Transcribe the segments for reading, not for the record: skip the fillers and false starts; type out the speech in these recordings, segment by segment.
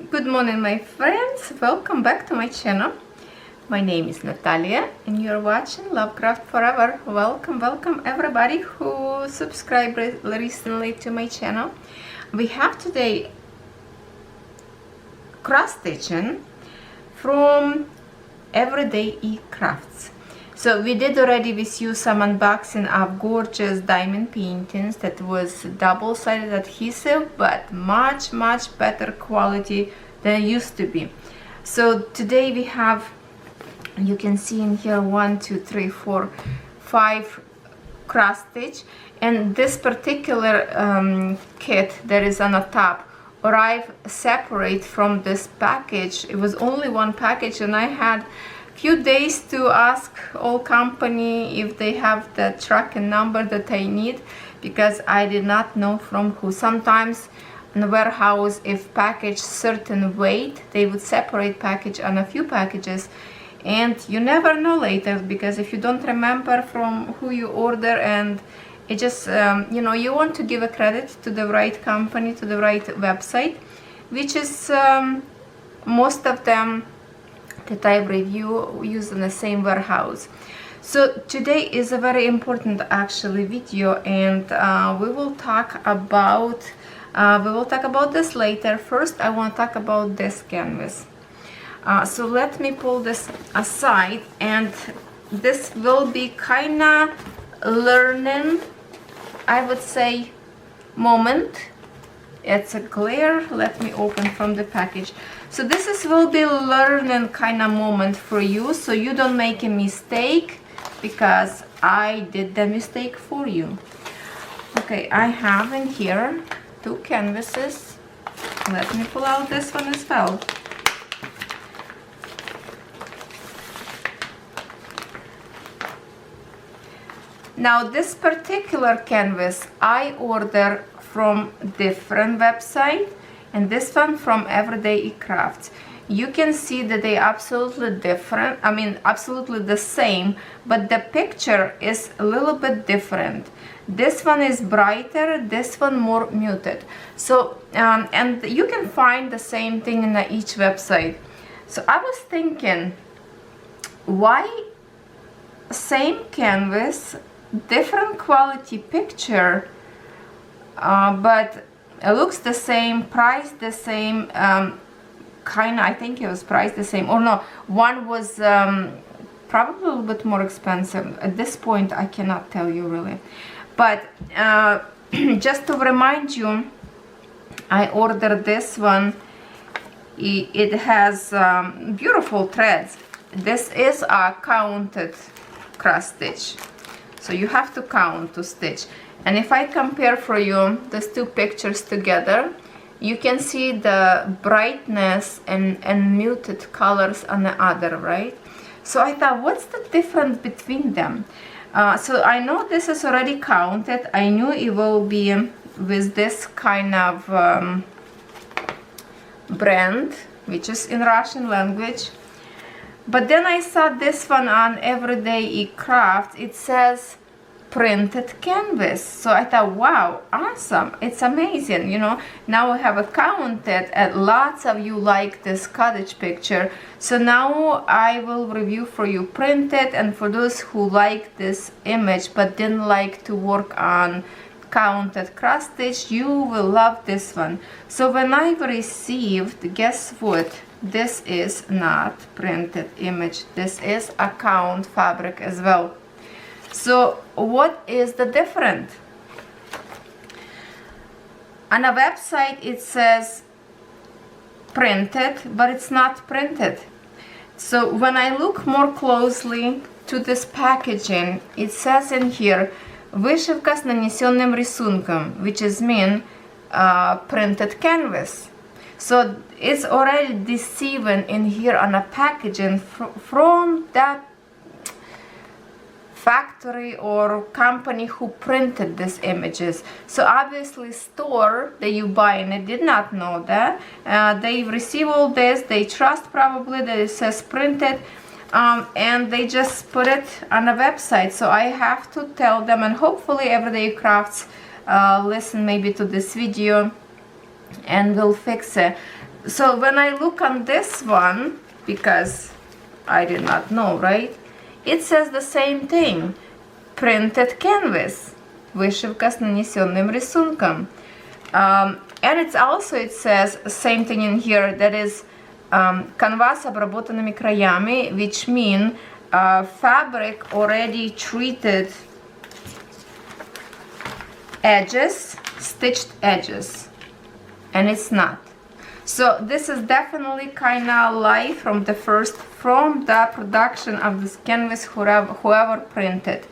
Good morning, my friends. Welcome back to my channel. My name is Nataliya and you're watching Lovecraftforever. Welcome everybody who subscribed recently to my channel. We have today cross stitching from EverydayEcrafts. So we did already with you some unboxing of gorgeous diamond paintings that was double-sided adhesive, but much better quality than it used to be. So today we have, you can see in here 1, 2, 3, 4, 5 cross stitch, and this particular kit that is on the top arrived separate from this package. It was only one package, and I had few days to ask all company if they have the tracking number that I need, because I did not know from who. Sometimes in the warehouse, if package certain weight, they would separate package on a few packages, and you never know later, because if you don't remember from who you order, and it just you know, you want to give a credit to the right company, to the right website, which is most of them that I review use in the same warehouse. So today is a very important actually video, and we will talk about this later. First I want to talk about this canvas. So let me pull this aside, and this will be kinda learning, I would say, moment. It's a glare. Let me open from the package. So this will be learning kind of moment for you, so you don't make a mistake, because I did the mistake for you. Okay, I have in here 2 canvases. Let me pull out this one as well. Now this particular canvas I order from different website, and this one from EverydayEcrafts. You can see that they absolutely different, I mean absolutely the same, but the picture is a little bit different. This one is brighter, this one more muted. So and you can find the same thing in each website. So I was thinking, why same canvas, different quality picture, but it looks the same, price the same, kind of, I think it was priced the same, or no, one was probably a little bit more expensive. At this point I cannot tell you really, but just to remind you, I ordered this one. It has beautiful threads. This is a counted cross stitch, so you have to count to stitch. And if I compare for you these 2 pictures together, you can see the brightness and muted colors on the other, right? So I thought, what's the difference between them? So I know this is already counted. I knew it will be with this kind of brand, which is in Russian language. But then I saw this one on EverydayEcrafts. It says printed canvas. So I thought, wow, awesome, it's amazing, you know. Now I have a counted, and lots of you like this cottage picture, so now I will review for you printed. And for those who like this image but didn't like to work on counted cross stitch, you will love this one. So when I received, guess what, this is not printed image, this is a count fabric as well. So what is the difference? On a website it says printed, but it's not printed. So when I look more closely to this packaging, it says in here вышивка с нанесенным рисунком, which is mean printed canvas. So it's already deceiving in here on a packaging from that factory or company who printed these images. So obviously store that you buy, and I did not know that. They receive all this, they trust probably that it says printed, and they just put it on a website. So I have to tell them, and hopefully EverydayEcrafts listen maybe to this video and will fix it. So when I look on this one, because I did not know, right? It says the same thing. Printed canvas. Вышивка с нанесенным рисунком. And it's also, it says, same thing in here, that is canvas обработанными краями, which mean fabric already treated edges, stitched edges, and it's not. So this is definitely kind of live from the production of this canvas, whoever printed.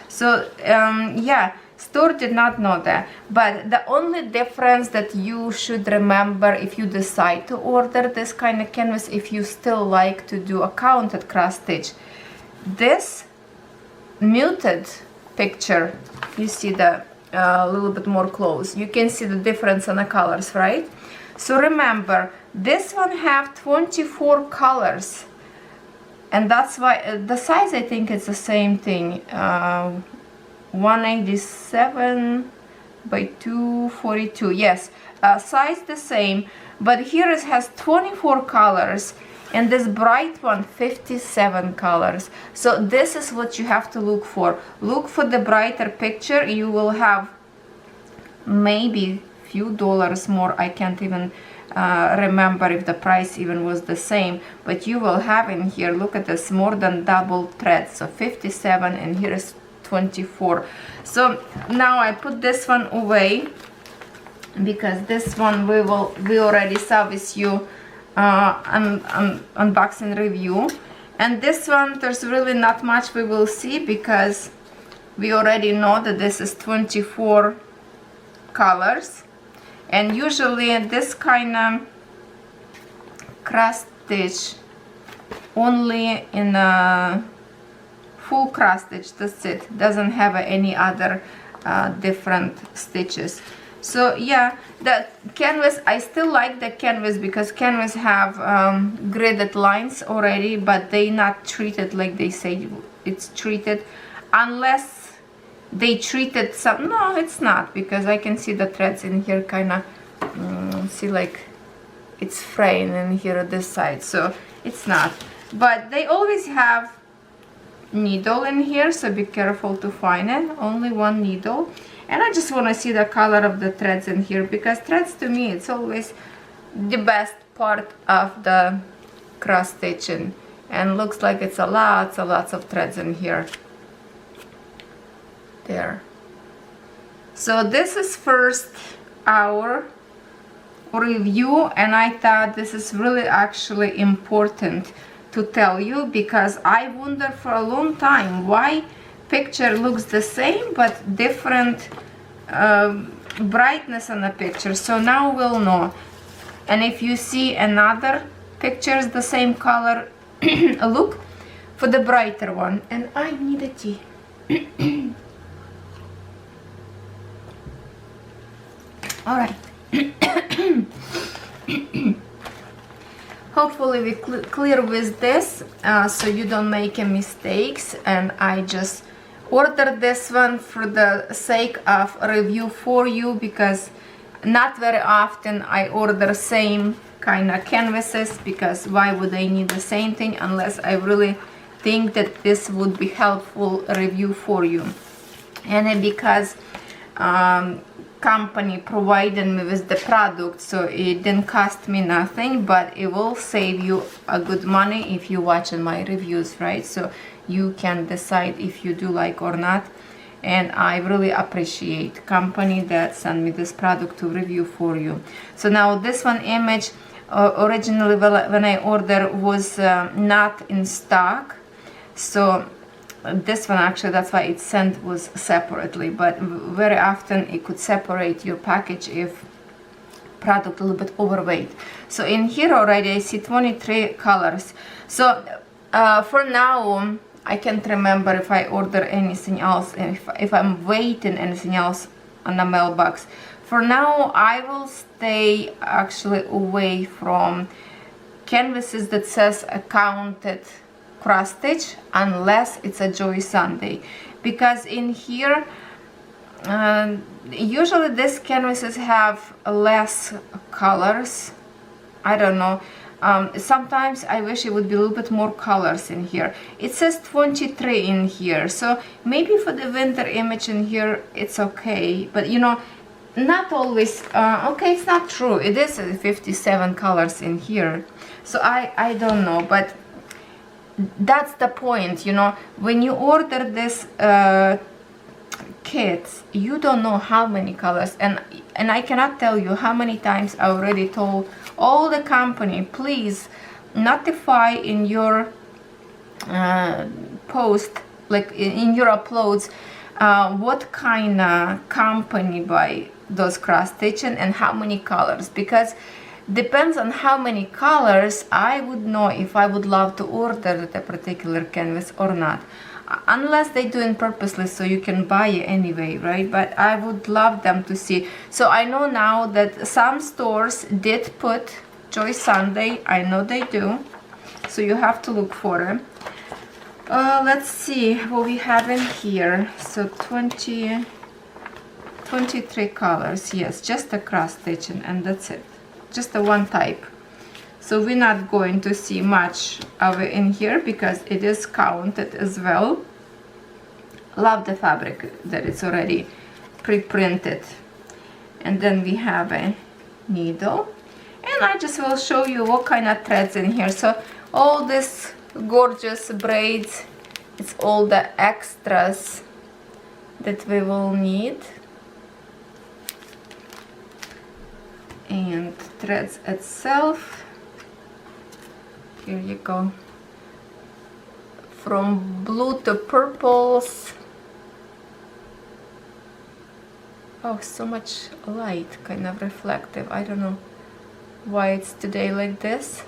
So yeah, store did not know that. But the only difference that you should remember if you decide to order this kind of canvas, if you still like to do a counted cross stitch, this muted picture, you see the a little bit more close, you can see the difference in the colors, right? So remember, this one have 24 colors, and that's why the size, I think it's the same thing, 187 by 242, yes, size the same, but here it has 24 colors, and this bright one 57 colors. So this is what you have to look for. Look for the brighter picture. You will have maybe few dollars more. I can't even remember if the price even was the same, but you will have in here, look at this, more than double thread. So 57, and here is 24. So now I put this one away, because this one we already saw with you unboxing review, and this one there's really not much we will see, because we already know that this is 24 colors, and usually this kind of cross stitch only in a full cross stitch, that's it, doesn't have any other different stitches. So yeah, the canvas, I still like the canvas, because canvas have gridded lines already, but they not treated like they say it's treated, unless they treated some. No, it's not, because I can see the threads in here kind of see like it's fraying in here at this side, so it's not. But they always have needle in here, so be careful to find it. Only one needle. And I just want to see the color of the threads in here, because threads to me, it's always the best part of the cross stitching, and looks like it's a lots of threads in here. There. So this is first our review, and I thought this is really actually important to tell you, because I wonder for a long time why picture looks the same but different brightness on the picture. So now we'll know. And if you see another pictures the same color, look for the brighter one. And I need a tea. All right. Hopefully we clear with this, so you don't make any mistakes. And I just ordered this one for the sake of review for you, because not very often I order same kind of canvases, because why would I need the same thing unless I really think that this would be helpful review for you. And because company provided me with the product, so it didn't cost me nothing, but it will save you a good money if you watching my reviews, right? So you can decide if you do like or not. And I really appreciate company that sent me this product to review for you. So now this one image originally when I ordered was not in stock, so this one actually, that's why it's sent was separately, but very often it could separate your package if product a little bit overweight. So in here already I see 23 colors. So for now I can't remember if I order anything else, and if I'm waiting anything else on the mailbox. For now I will stay actually away from canvases that says a counted cross stitch, unless it's a Joy Sunday, because in here usually these canvases have less colors, I don't know. Sometimes I wish it would be a little bit more colors in here. It says 23 in here, so maybe for the winter image in here it's okay, but you know, not always. Okay, it's not true. It is 57 colors in here, so I don't know, but that's the point, you know. When you order this kit, you don't know how many colors, and I cannot tell you how many times I already told all the company, please notify in your post, like in your uploads, what kind of company buy those cross stitching and how many colors, because depends on how many colors I would know if I would love to order the particular canvas or not, unless they do it purposely so you can buy it anyway, right? But I would love them to see. So I know now that some stores did put Joy Sunday. I know they do, so you have to look for it. Let's see what we have in here. So 23 colors. Yes, just a cross stitching, and that's it, just the one type. So we're not going to see much of it in here because it is counted as well. Love the fabric that it's already pre-printed. And then we have a needle, and I just will show you what kind of threads in here. So all this gorgeous braids, it's all the extras that we will need, and threads itself. Here you go, from blue to purples. Oh, so much light, kind of reflective. I don't know why it's today like this.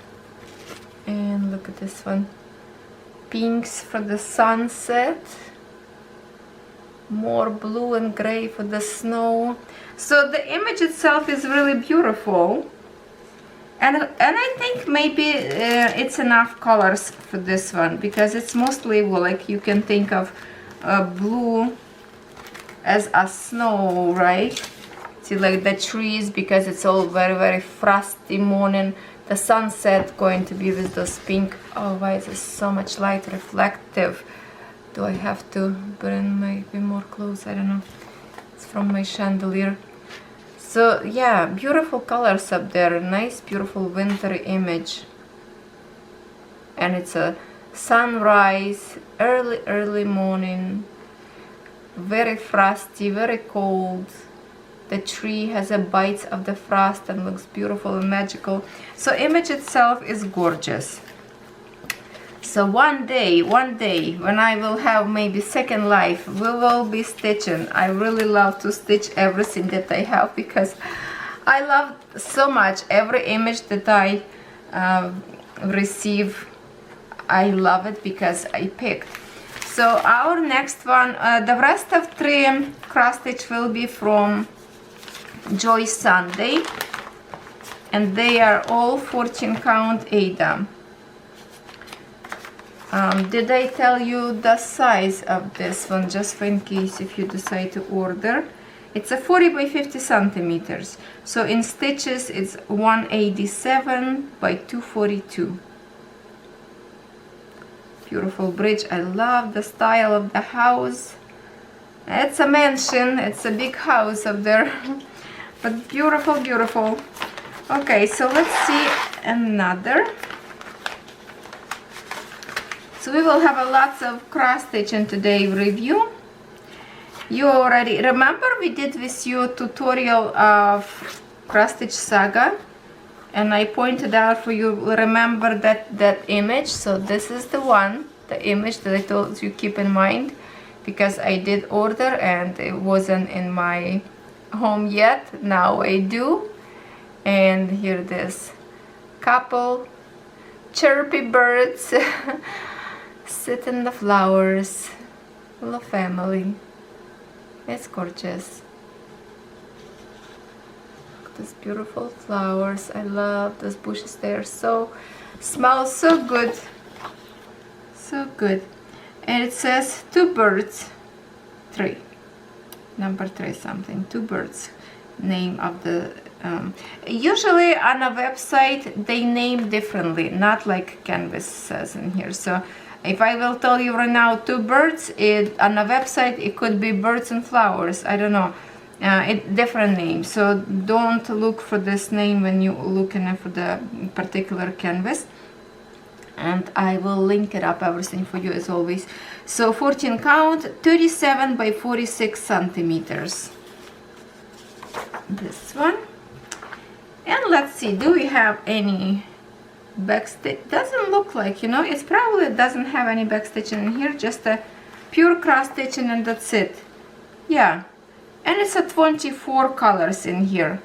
And look at this one, pinks for the sunset, more blue and gray for the snow. So the image itself is really beautiful. And I think maybe it's enough colors for this one, because it's mostly, well, like you can think of blue as a snow, right? See, like the trees, because it's all very, very frosty morning. The sunset going to be with those pink. Oh, why is there so much light reflective? Do I have to bring maybe more close? I don't know. It's from my chandelier. So yeah, beautiful colors up there, nice beautiful wintry image. And it's a sunrise, early morning, very frosty, very cold. The tree has a bite of the frost and looks beautiful and magical. So image itself is gorgeous. So one day when I will have maybe second life, we will be stitching. I really love to stitch everything that I have, because I love so much every image that I receive. I love it because I picked. So our next one, the rest of 3 cross stitch will be from Joy Sunday, and they are all 14 count Ada. Did I tell you the size of this one, just for in case if you decide to order? It's a 40 by 50 centimeters. So in stitches it's 187 by 242. Beautiful bridge. I love the style of the house. It's a mansion, it's a big house up there. But beautiful, beautiful. Okay, so let's see another. So we will have a lots of cross stitching today review. You already remember we did with you tutorial of cross stitch saga, and I pointed out for you, remember that image. So this is the one, the image that I told you keep in mind, because I did order and it wasn't in my home yet. Now I do. And here it is, couple chirpy birds sit in the flowers, little family. It's gorgeous. Look at these beautiful flowers. I love those bushes. They are so, smell so good, so good. And it says 2 birds 3, number 3 something, 2 birds, name of the Usually on a website they name differently, not like Canvas says in here. So if I will tell you right now 2 birds, on a website it could be birds and flowers, I don't know. It different name, so don't look for this name when you looking for the particular canvas, and I will link it up everything for you as always. So 14 count, 37 by 46 centimeters, this one. And let's see, do we have any backstitch? Doesn't look like, you know, it's probably doesn't have any backstitching in here, just a pure cross stitching, and that's it. Yeah. And it's a 24 colors in here,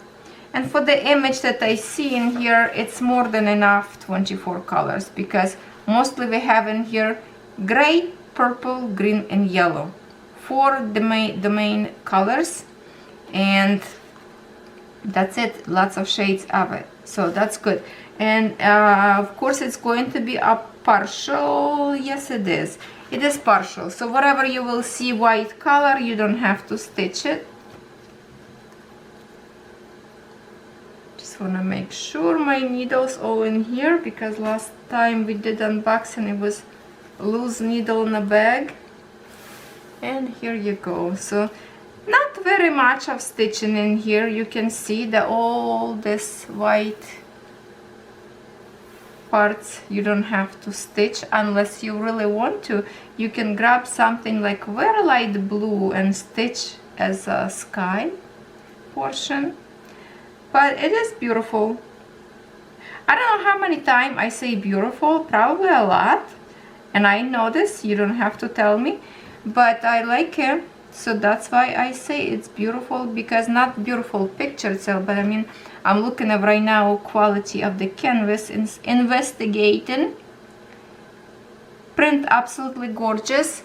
and for the image that I see in here, it's more than enough 24 colors, because mostly we have in here gray, purple, green and yellow, 4 the main colors, and that's it. Lots of shades of it, so that's good. And of course it's going to be a partial. Yes, it is. It is partial, so whatever you will see white color, you don't have to stitch it. Just want to make sure my needles all in here, because last time we did unboxing it was loose needle in a bag. And here you go. So not very much of stitching in here. You can see that all this white parts you don't have to stitch unless you really want to. You can grab something like very light blue and stitch as a sky portion, but it is beautiful. I don't know how many times I say beautiful, probably a lot, and I know this, you don't have to tell me, but I like it, so that's why I say it's beautiful, because not beautiful picture itself, but I mean, I'm looking at right now quality of the canvas, investigating. Print absolutely gorgeous,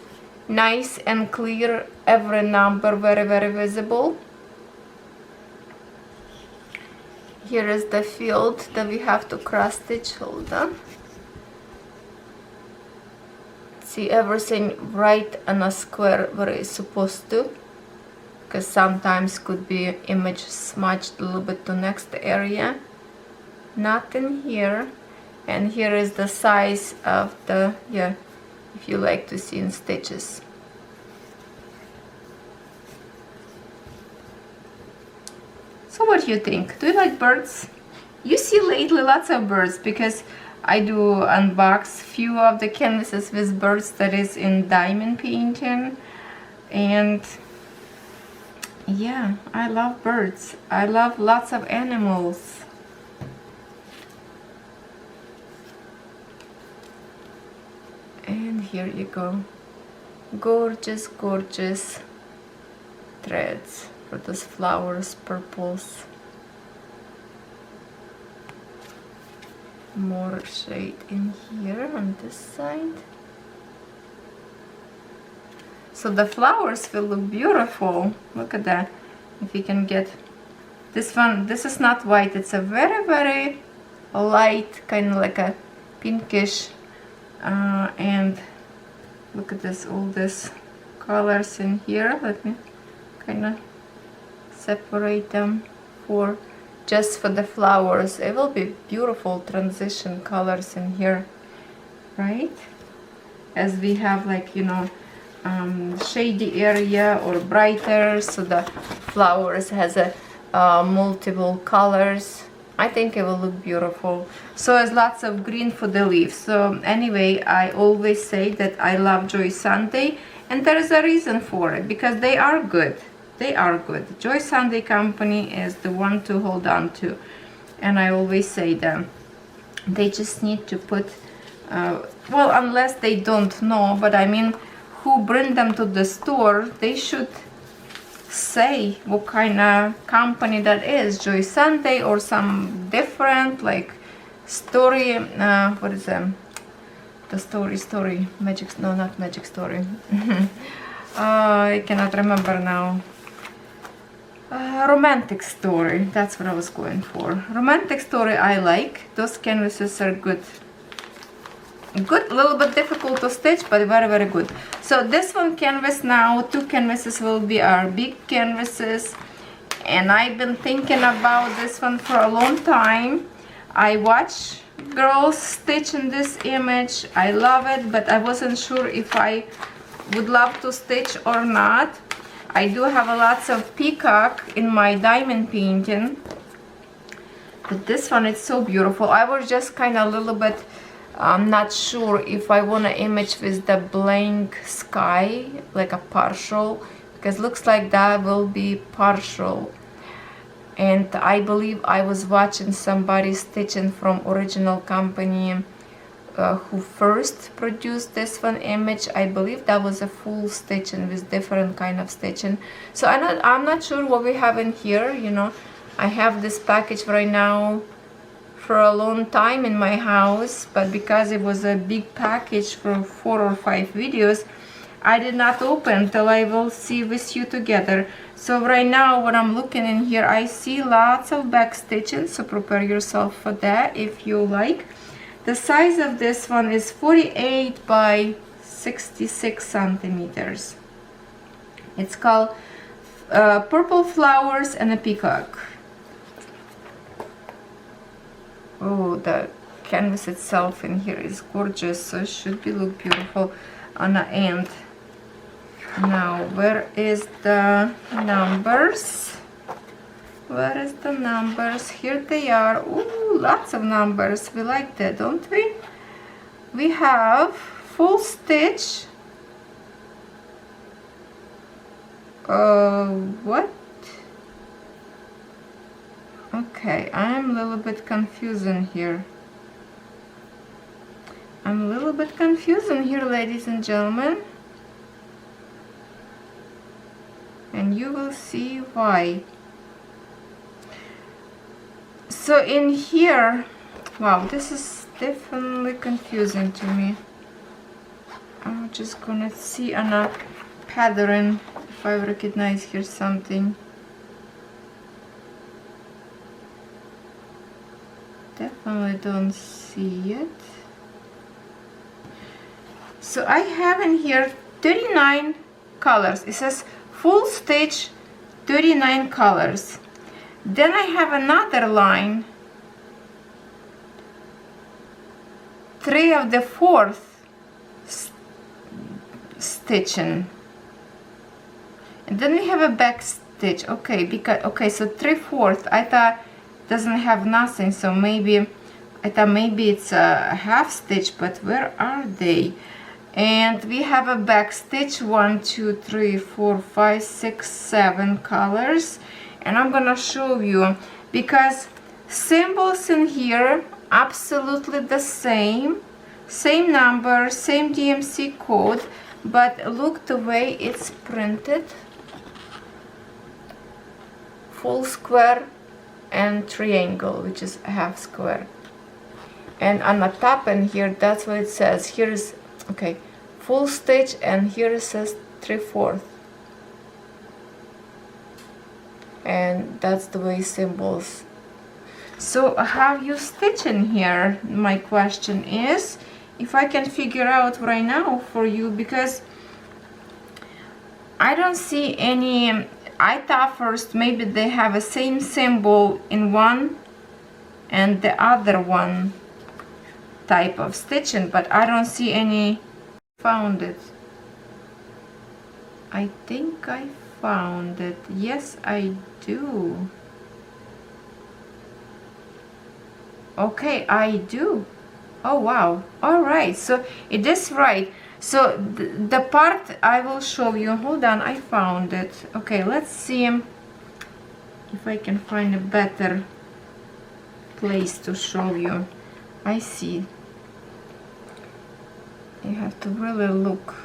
nice and clear, every number very visible. Here is the field that we have to cross stitch. Hold on. See everything right on a square where it's supposed to, because sometimes could be image smudged a little bit to next area. Not in here. And here is the size of the, yeah, if you like to see in stitches. So what do you think? Do you like birds? You see lately lots of birds, because I do unbox few of the canvases with birds that is in diamond painting, and yeah, I love birds. I love lots of animals. And here you go. Gorgeous, gorgeous threads for those flowers, purples. More shade in here on this side. So the flowers will look beautiful. Look at that. If you can get this one, this is not white, it's a very light, kind of like a pinkish, and look at this, all this colors in here. Let me kind of separate them for just for the flowers. It will be beautiful transition colors in here, right? As we have, like, you know, shady area or brighter, so the flowers has a multiple colors. I think it will look beautiful. So there's lots of green for the leaves. So anyway, I always say that I love Joy Sunday, and there is a reason for it, because they are good. They are good. Joy Sunday company is the one to hold on to, and I always say that they just need to put well, unless they don't know, but I mean, who bring them to the store, they should say what kind of company that is, Joy Sunday or some different, like Story, what is them? The story, Magic, no, not Magic Story. I cannot remember now. Romantic Story, that's what I was going for. Romantic Story I like. Those canvases are good. Good, a little bit difficult to stitch, but very good. So this one canvas now, 2 canvases will be our big canvases, and I've been thinking about this one for a long time. I watch girls stitch in this image. I love it, but I wasn't sure if I would love to stitch or not. I do have a lots of peacock in my diamond painting, but this one is so beautiful. I was just kind of a little bit not sure if I want to image with the blank sky, like a partial, because looks like that will be partial. And I believe I was watching somebody stitching from original company who first produced this one image. I believe that was a full stitching with different kind of stitching. So I'm not sure what we have in here. You know, I have this package right now for a long time in my house, but because it was a big package for 4 or 5 videos, I did not open till I will see with you together. So right now when I'm looking in here, I see lots of back stitching, so prepare yourself for that if you like. The size of this one is 48 by 66 centimeters. It's called Purple Flowers and a Peacock. Oh, the canvas itself in here is gorgeous, so it should be look beautiful on the end. Now, where is the numbers? Where is the numbers? Here they are. Ooh, lots of numbers. We like that, don't we? We have full stitch. What? Okay, I'm a little bit confusing here. I'm a little bit confusing here, ladies and gentlemen. And you will see why. So in here, wow, this is definitely confusing to me. I'm just gonna see on a pattern if I recognize here something. Definitely don't see it. So I have in here 39 colors. It says full stitch 39 colors. Then I have another line, 3 of the 4th stitching, and then we have a back stitch. Okay, because okay, so 3/4 I thought doesn't have nothing, so maybe I thought maybe it's a half stitch, but where are they? And we have a back stitch, 1 2 3 4 5 6 7 colors. And I'm gonna show you, because symbols in here absolutely the same number, same DMC code, but look the way it's printed. Full square and triangle, which is a half square. And on the top in here, that's what it says. Here is, okay, full stitch, and here it says 3/4. And that's the way symbols. So how you stitch in here, my question is, if I can figure out right now for you, because I don't see any. I thought first maybe they have a same symbol in one and the other one type of stitching, but I don't see any. Found it. I think I found it. Yes, I do. Okay, I do. Oh wow. All right, so it is right. So the part I will show you, hold on, I found it. Okay, let's see if I can find a better place to show you. I see. You have to really look.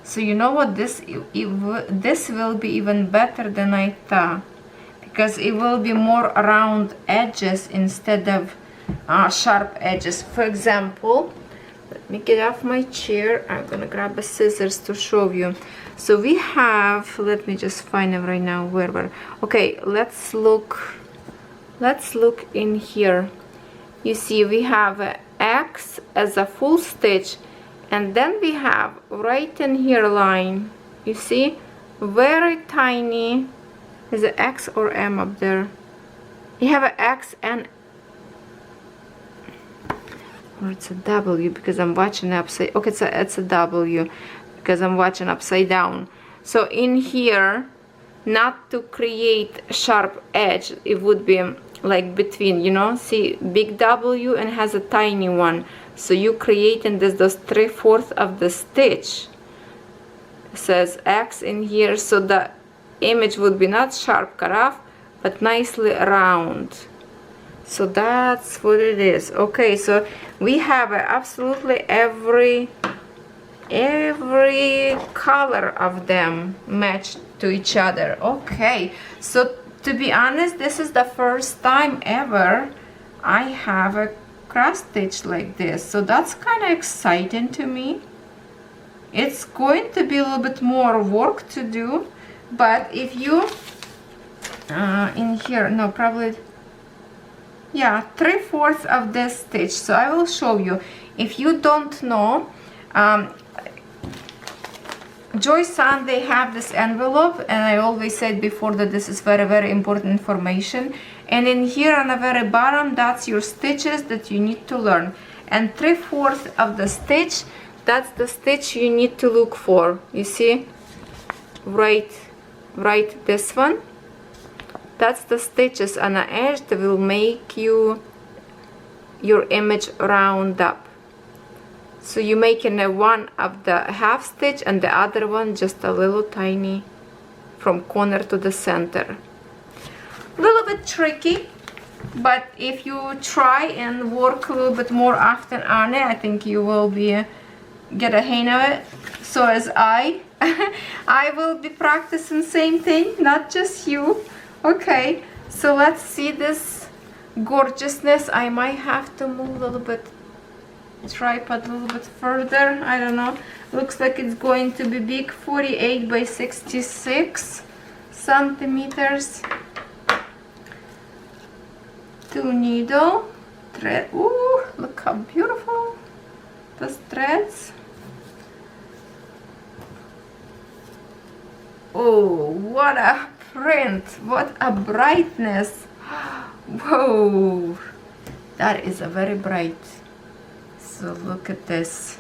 So you know what, this will be even better than I thought, because it will be more round edges instead of sharp edges. For example, let me get off my chair. I'm gonna grab a scissors to show you. So we have, let me just find it right now. Where we're okay, let's look in here. You see we have a X as a full stitch, and then we have right in here line, you see, very tiny Is it X or M up there? You have an X and, or it's a W because I'm watching upside. Okay, it's a W because I'm watching upside down. So in here, not to create a sharp edge, it would be like between, you know, see, big W and has a tiny one. So you creating this, those 3/4 of the stitch. It says X in here, so the image would be not sharp cut off, but nicely round. So that's what it is. Okay, so we have absolutely every color of them matched to each other. Okay, so to be honest, this is the first time ever I have a cross stitch like this, so that's kind of exciting to me. It's going to be a little bit more work to do, but if you in here, no, probably, yeah, 3/4 of this stitch. So I will show you. If you don't know, Joy Sun, they have this envelope, and I always said before that this is very, very important information. And in here on the very bottom, that's your stitches that you need to learn. And 3/4 of the stitch, that's the stitch you need to look for. You see, right this one. That's the stitches on the edge that will make your image round up. So you making a one of the half stitch and the other one just a little tiny from corner to the center. A little bit tricky, but if you try and work a little bit more often on it, I think you will get a hang of it. So as I will be practicing same thing, not just you. Okay, so let's see this gorgeousness. I might have to move a little bit, tripod a little bit further. I don't know. Looks like it's going to be big, 48 by 66 centimeters. 2 needle thread. Ooh, look how beautiful those threads. Oh, what a print, what a brightness. Whoa, that is a very bright. So look at this.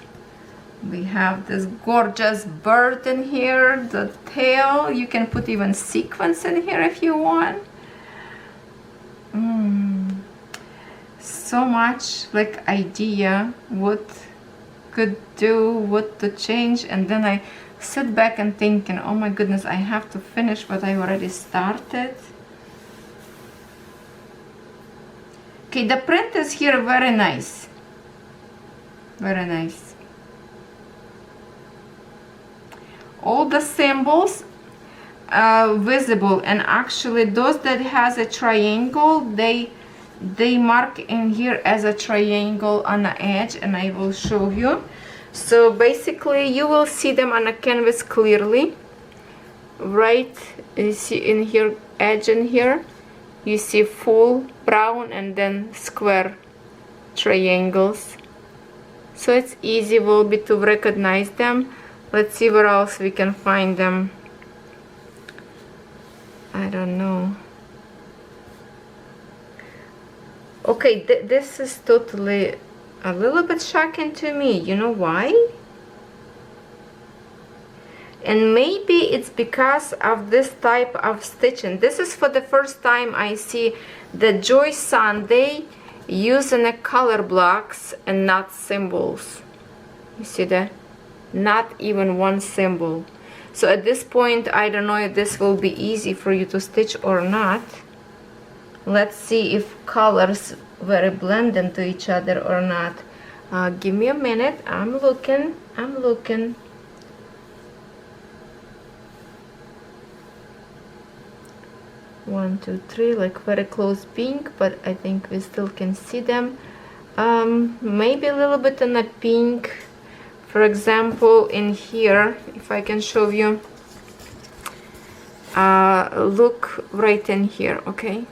We have this gorgeous bird in here, the tail. You can put even sequins in here if you want. So much like idea what could do, what to change, and then I sit back and thinking, oh my goodness, I have to finish what I already started. Okay, the print is here very nice. Very nice. All the symbols are visible, and actually those that has a triangle, they mark in here as a triangle on the edge, and I will show you. So basically you will see them on a canvas clearly. Right, you see in here, edge in here, you see full brown and then square triangles. So it's easy will be to recognize them. Let's see where else we can find them. I don't know. Okay, this is totally a little bit shocking to me. You know why? And maybe it's because of this type of stitching. This is for the first time I see the Joy Sun, they using the color blocks and not symbols. You see that? Not even one symbol. So at this point, I don't know if this will be easy for you to stitch or not. Let's see if colors very blend into each other or not. Give me a minute. I'm looking. 1, 2, 3, like very close pink, but I think we still can see them. Maybe a little bit in the pink. For example, in here, if I can show you, look right in here, okay?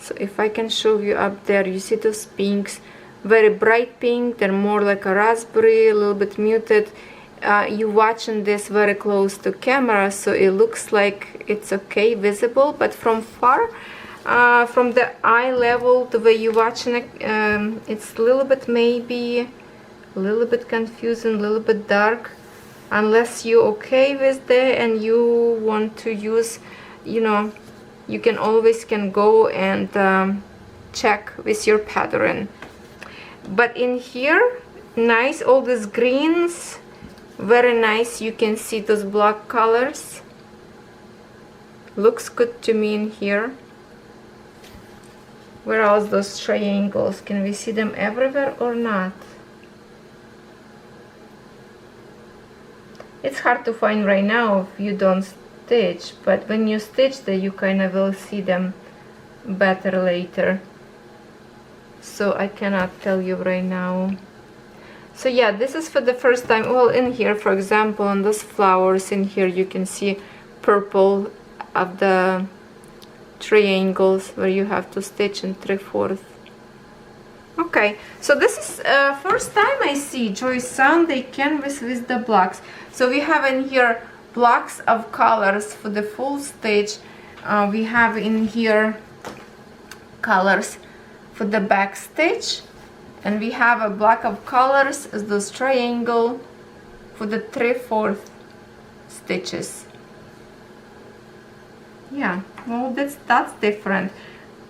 So if I can show you up there, you see those pinks, very bright pink, they're more like a raspberry, a little bit muted. you watching this very close to camera, so it looks like it's okay visible, but from far, from the eye level, the way you watching it, it's a little bit, maybe a little bit confusing, a little bit dark, unless you okay with that and you want to use, you know, you can always go and check with your pattern. But in here, nice, all these greens, very nice. You can see those black colors, looks good to me in here. Where else those triangles, can we see them everywhere or not? It's hard to find right now if you don't stitch, but when you stitch them, you kind of will see them better later. So I cannot tell you right now. So yeah, this is for the first time. Well, in here, for example, on those flowers in here, you can see purple of the triangles where you have to stitch in 3/4. Okay, so this is first time I see Joy Sunday canvas with the blocks. So we have in here blocks of colors for the full stitch. We have in here colors for the back stitch, and we have a block of colors as those triangle for the 3/4 stitches. Yeah, well, that's different,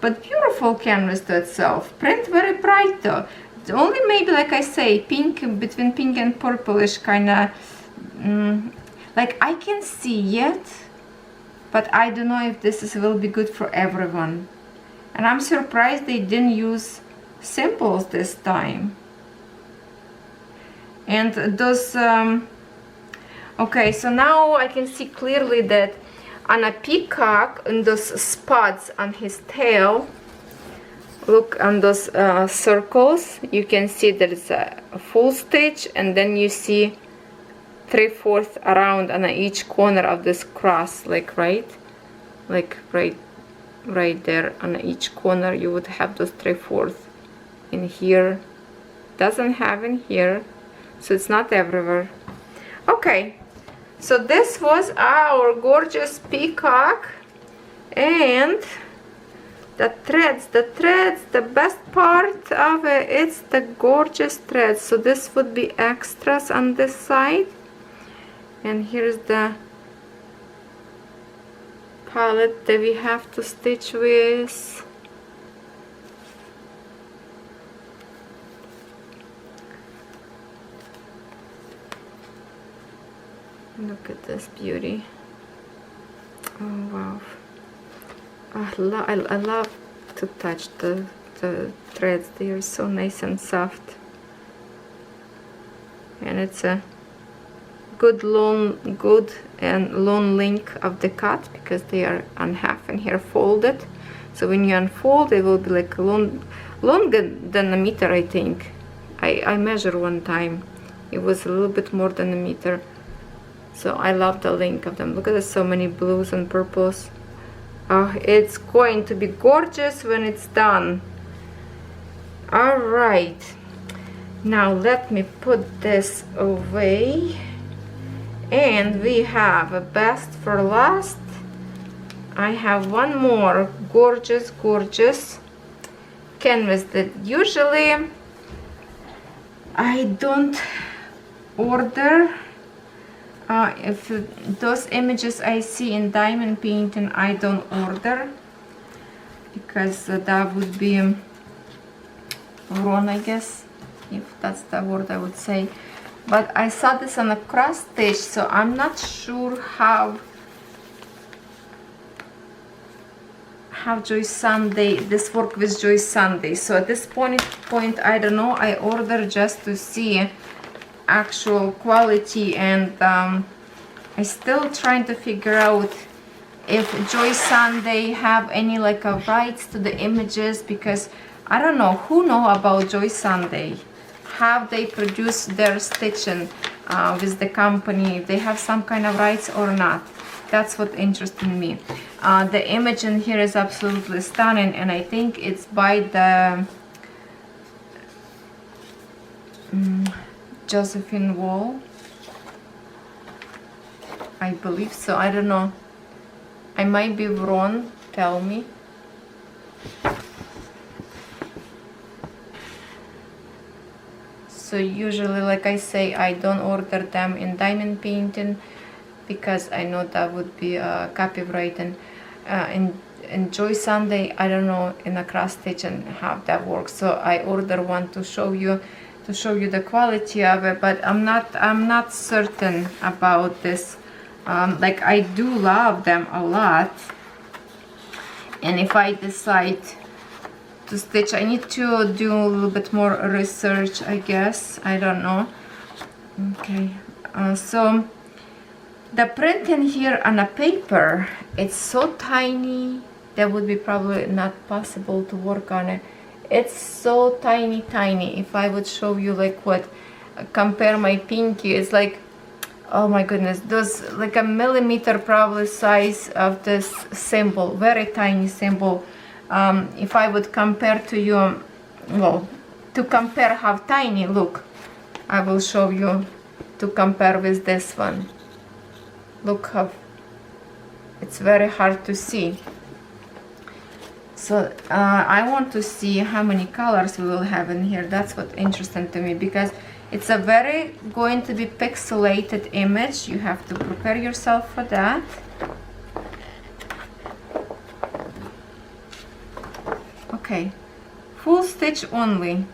but beautiful canvas to itself. Print very bright though. It's only maybe, like I say, pink, between pink and purplish kind of, like I can see it, but I don't know if this will be good for everyone. And I'm surprised they didn't use simples this time. And those, okay, so now I can see clearly that on a peacock, in those spots on his tail, look on those circles, you can see there is a full stitch, and then you see 3/4 around on each corner of this cross, like right there on each corner you would have those 3/4. In here doesn't have in here, so it's not everywhere. Okay, so this was our gorgeous peacock, and the threads, the best part of it, it's the gorgeous threads. So this would be extras on this side, and here's the palette that we have to stitch with. Look at this beauty. Oh wow, I love to touch the threads. They are so nice and soft, and it's a good long length of the cut, because they are on half and here folded. So when you unfold, it will be like longer than a meter, I think. I measured one time, it was a little bit more than a meter. So I love the length of them. Look at this, so many blues and purples. Oh, it's going to be gorgeous when it's done. All right, now let me put this away. And we have a best for last. I have one more gorgeous canvas that usually I don't order. If those images I see in diamond painting, I don't order, because that would be wrong, I guess, if that's the word I would say. But I saw this on a cross stitch, so I'm not sure how Joy Sunday, this work with Joy Sunday. So at this point I don't know. I order just to see actual quality, and I still trying to figure out if Joy Sunday have any like rights to the images, because I don't know who know about Joy Sunday. Have they produce their stitching with the company? They have some kind of rights or not? That's what interests me. The image in here is absolutely stunning, and I think it's by the Josephine Wall. I believe so. I don't know, I might be wrong, tell me. So usually, like I say, I don't order them in diamond painting because I know that would be copyright, and in Joy Sunday, I don't know in a cross stitch and how that works. So I order one to show you the quality of it, but I'm not certain about this. Like, I do love them a lot, and if I decide to stitch, I need to do a little bit more research, I guess. I don't know. Okay, so the print in here on a paper, it's so tiny that would be probably not possible to work on it. It's so tiny. If I would show you, like, what, compare my pinky, it's like, oh my goodness, those like a millimeter probably size of this symbol, very tiny symbol. If I would compare to you, well, to compare how tiny, look, I will show you to compare with this one. Look how it's very hard to see. So I want to see how many colors we will have in here. That's what's interesting to me, because it's a very going to be pixelated image. You have to prepare yourself for that. Okay, full stitch only,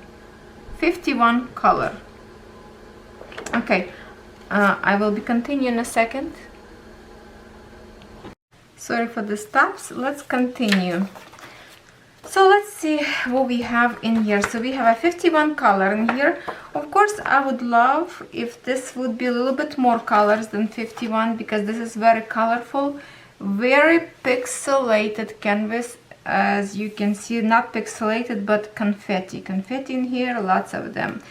51 color. Okay, I will be continuing in a second. Sorry for the stops. Let's continue. So let's see what we have in here. So we have a 51 color in here. Of course, I would love if this would be a little bit more colors than 51, because this is very colorful, very pixelated canvas. As you can see, not pixelated, but confetti in here, lots of them.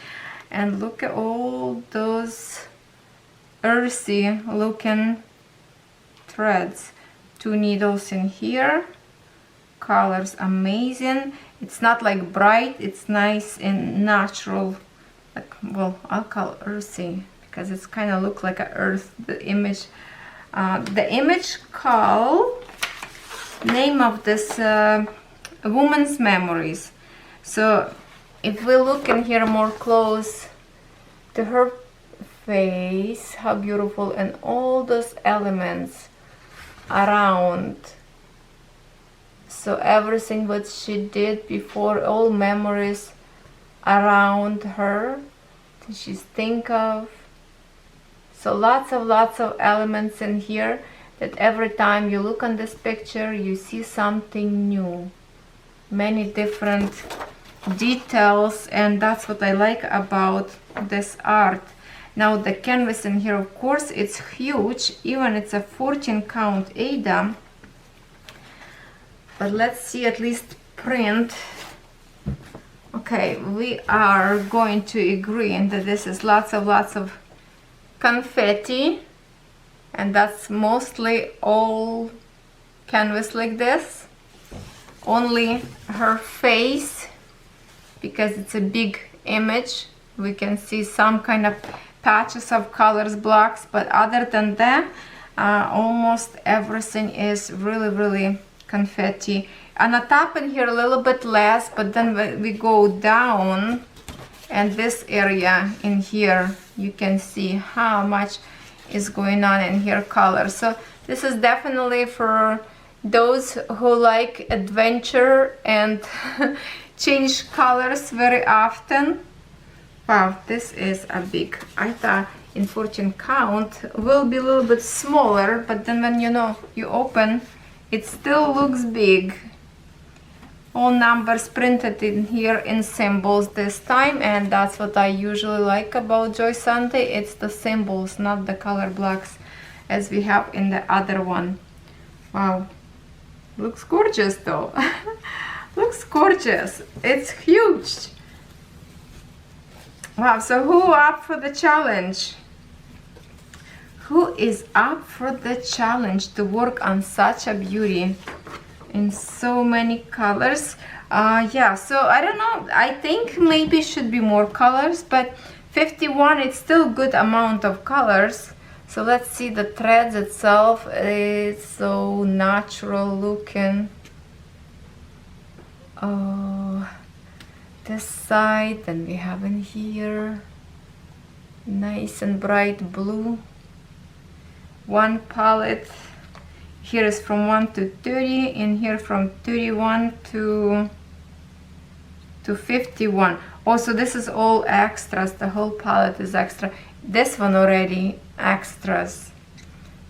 And look at all those earthy looking threads. 2 needles in here, colors amazing. It's not like bright, it's nice and natural, like, well, I'll call it earthy because it's kind of look like a earth, the image. The image call, name of this Woman's Memories. So if we look in here more close to her face, how beautiful, and all those elements around. So everything what she did before, all memories around her that she's think of. So lots of elements in here that every time you look on this picture you see something new, many different details, and that's what I like about this art. Now the canvas in here, of course, it's huge, even it's a 14 count Ada, but let's see at least print. Okay, we are going to agree that this is lots of confetti, and that's mostly all canvas like this. Only her face, because it's a big image, we can see some kind of patches of colors, blocks, but other than that, almost everything is really confetti. On the top in here a little bit less, but then we go down, and this area in here you can see how much is going on in here, color. So this is definitely for those who like adventure and change colors very often. Wow, this is a big. I thought in 14 count will be a little bit smaller, but then when you open, it still looks big. All numbers printed in here in symbols this time, and that's what I usually like about Joy Sunday. It's the symbols, not the color blocks as we have in the other one. Wow, looks gorgeous though. Looks gorgeous. It's huge. Wow, so who up for the challenge? Who is up for the challenge to work on such a beauty in so many colors? Yeah, so I don't know, I think maybe should be more colors, but 51, it's still good amount of colors. So let's see the threads itself. It's so natural looking. Oh, this side, and we have in here nice and bright blue. One palette here is from 1 to 30, in here from 31 to 51. Also, this is all extras. The whole palette is extra. This one already extras.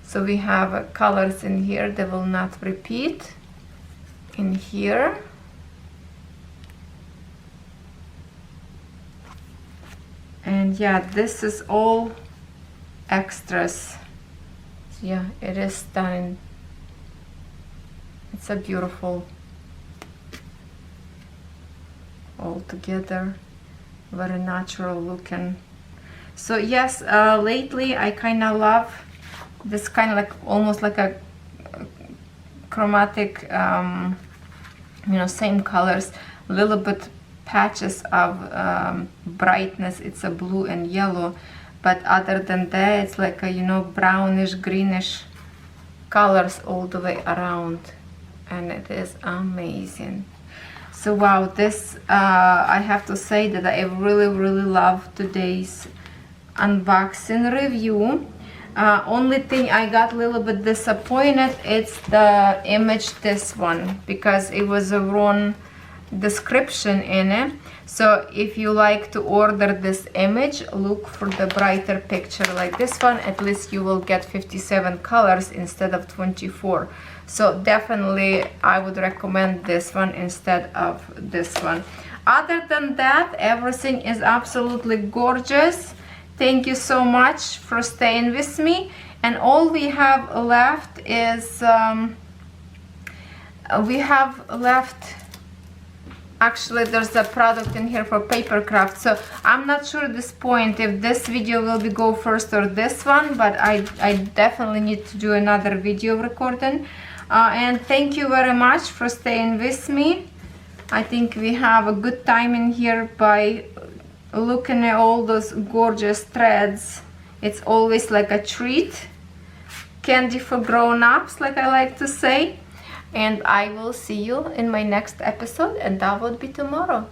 So we have colors in here that will not repeat. In here. And yeah, this is all extras. So yeah, it is stunning. It's a beautiful all together, very natural looking. So yes, lately I kind of love this kind of like almost like a chromatic, you know, same colors, a little bit patches of brightness. It's a blue and yellow, but other than that it's like a, you know, brownish greenish colors all the way around, and it is amazing. So wow, this I have to say that I really love today's unboxing review. Only thing I got a little bit disappointed, it's the image, this one, because it was a wrong description in it. So if you like to order this image, look for the brighter picture like this one. At least you will get 57 colors instead of 24. So definitely I would recommend this one instead of this one. Other than that, everything is absolutely gorgeous. Thank you so much for staying with me. And all we have left is actually there's a product in here for paper craft. So I'm not sure at this point if this video will be go first or this one, but I definitely need to do another video recording. And thank you very much for staying with me. I think we have a good time in here by looking at all those gorgeous threads. It's always like a treat, candy for grown-ups, like I like to say. And I will see you in my next episode, and that would be tomorrow.